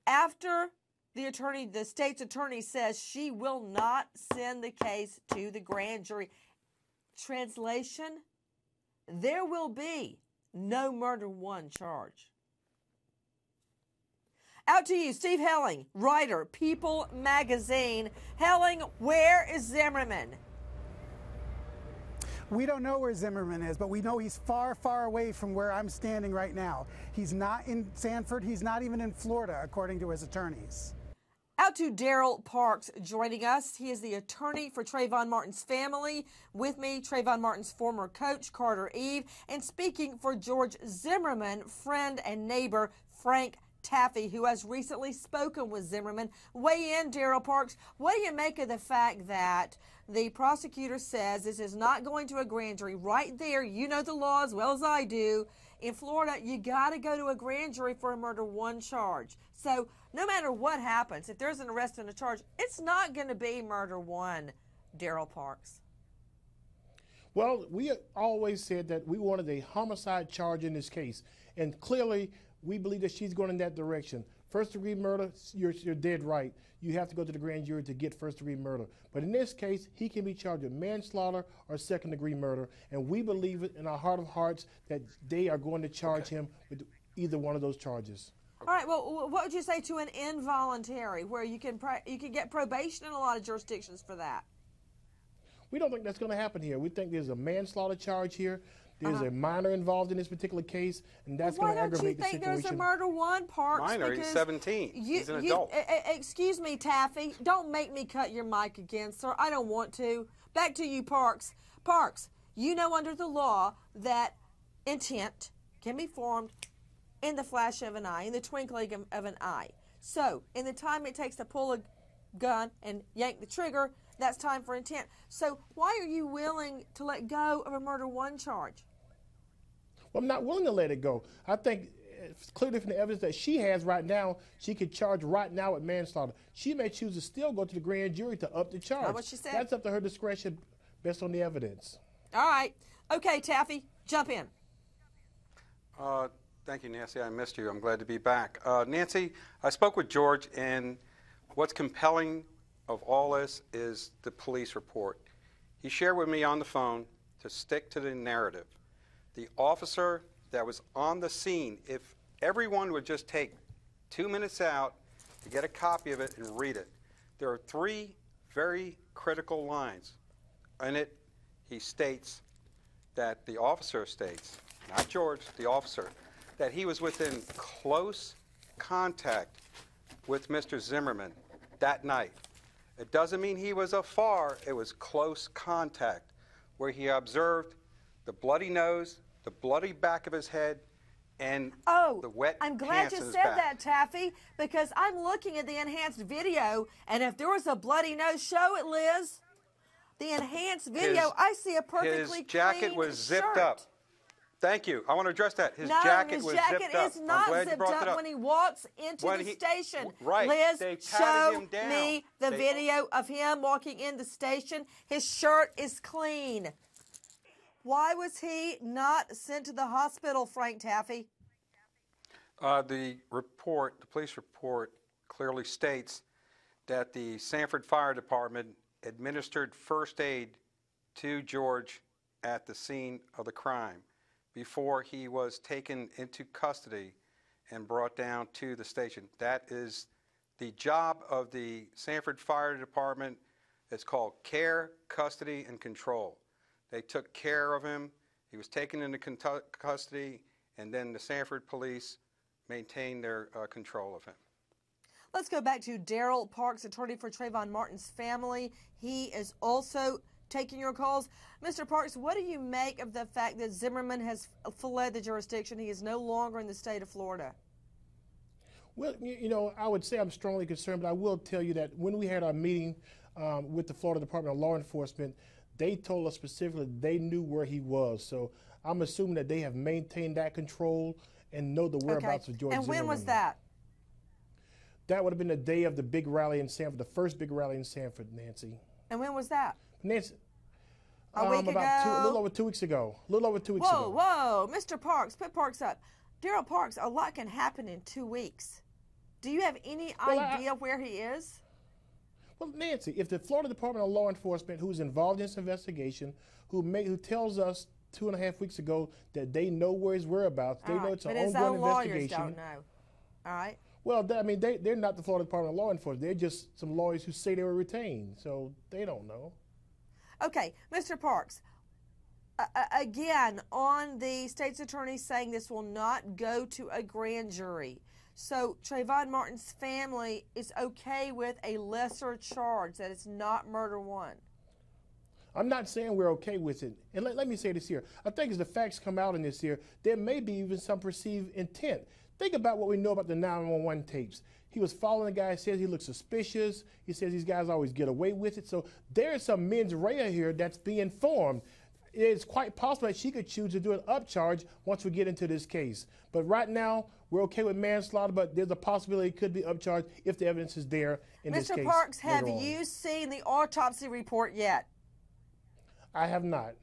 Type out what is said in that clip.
after the state's attorney says she will not send the case to the grand jury. Translation, there will be no murder one charge. Out to you, Steve Helling, writer, People magazine. Helling, where is Zimmerman? We don't know where Zimmerman is, but we know he's far, far away from where I'm standing right now. He's not in Sanford. He's not even in Florida, according to his attorneys. Out to Daryl Parks joining us. He is the attorney for Trayvon Martin's family. With me, Trayvon Martin's former coach, Carter Eve. And speaking for George Zimmerman, friend and neighbor, Frank Taffy, who has recently spoken with Zimmerman. Weigh in, Daryl Parks. What do you make of the fact that the prosecutor says this is not going to a grand jury? Right there, you know the law as well as I do. In Florida, you got to go to a grand jury for a murder one charge. So no matter what happens, if there's an arrest and a charge, it's not going to be murder one, Daryl Parks. Well, we always said that we wanted a homicide charge in this case, and clearly we believe that she's going in that direction. First-degree murder, you're dead right. You have to go to the grand jury to get first-degree murder. But in this case, he can be charged with manslaughter or second-degree murder, and we believe it in our heart of hearts that they are going to charge him with either one of those charges. All right. Well, what would you say to an involuntary, where you can get probation in a lot of jurisdictions for that? We don't think that's going to happen here. We think there's a manslaughter charge here. There's a minor involved in this particular case, and that's going to aggravate the situation. Why don't you think there's a murder one, Parks? Minor, he's 17. He's an adult. Excuse me, Taffy. Don't make me cut your mic again, sir. I don't want to. Back to you, Parks. Parks, you know under the law that intent can be formed in the flash of an eye, in the twinkling of an eye. So, in the time it takes to pull a gun and yank the trigger, that's time for intent. So, why are you willing to let go of a murder one charge? Well, I'm not willing to let it go. I think it's clearly from the evidence that she has right now, she could charge right now with manslaughter. She may choose to still go to the grand jury to up the charge. That's what she said. That's up to her discretion based on the evidence. All right. Okay, Taffy, jump in. Thank you, Nancy. I missed you. I'm glad to be back. Nancy, I spoke with George, and what's compelling of all this is the police report. He shared with me on the phone to stick to the narrative. The officer that was on the scene, if everyone would just take 2 minutes out to get a copy of it and read it, there are 3 very critical lines. In it, he states that the officer states, not George, the officer, that he was within close contact with Mr. Zimmerman that night. It doesn't mean he was afar, it was close contact, where he observed the bloody nose, the bloody back of his head, and the wet I'm glad pants you in his said back. that, Taffy, because I'm looking at the enhanced video, and if there was a bloody nose, show it, Liz. The enhanced video, I see a perfectly His jacket clean was zipped shirt. up. Thank you. I want to address that. His jacket was zipped up. No, his jacket is not zipped up when he walks into the station. Right. Liz, They patted show him down. me the video of him walking in the station. His shirt is clean. Why was he not sent to the hospital, Frank Taffy? The police report clearly states that the Sanford Fire Department administered first aid to George at the scene of the crime before he was taken into custody and brought down to the station. That is the job of the Sanford Fire Department. It's called care, custody, and control. They took care of him. He was taken into custody, and then the Sanford police maintained their control of him. Let's go back to Daryl Parks, attorney for Trayvon Martin's family. He is also taking your calls. Mr. Parks, what do you make of the fact that Zimmerman has fled the jurisdiction? He is no longer in the state of Florida. Well, you know, I would say I'm strongly concerned, but I will tell you that when we had our meeting with the Florida Department of Law Enforcement, they told us specifically they knew where he was. So I'm assuming that they have maintained that control and know the whereabouts of George Zimmerman. And when was that? That would have been the day of the big rally in Sanford, the first big rally in Sanford, Nancy. And when was that? Nancy, a week ago? A little over 2 weeks ago. A little over 2 weeks ago. Whoa, Mr. Parks, put Parks up. Daryl Parks, a lot can happen in 2 weeks. Do you have any idea where he is? Well, Nancy, if the Florida Department of Law Enforcement, who's involved in this investigation, who tells us 2.5 weeks ago that they know where his whereabouts, they know it's an ongoing investigation. But his own lawyers don't know. All right. Well, I mean, they're not the Florida Department of Law Enforcement. They're just some lawyers who say they were retained, so they don't know. Okay, Mr. Parks, again, on the state's attorney saying this will not go to a grand jury. So Trayvon Martin's family is okay with a lesser charge, that it's not murder one. I'm not saying we're okay with it. And let me say this here. I think as the facts come out in this here, there may be even some perceived intent. Think about what we know about the 911 tapes. He was following the guy, says he looks suspicious. He says these guys always get away with it. So there's some mens rea here that's being formed. It's quite possible that she could choose to do an upcharge once we get into this case. But right now, we're okay with manslaughter, but there's a possibility it could be upcharged if the evidence is there in this case. Mr. Parks, have you seen the autopsy report yet? I have not.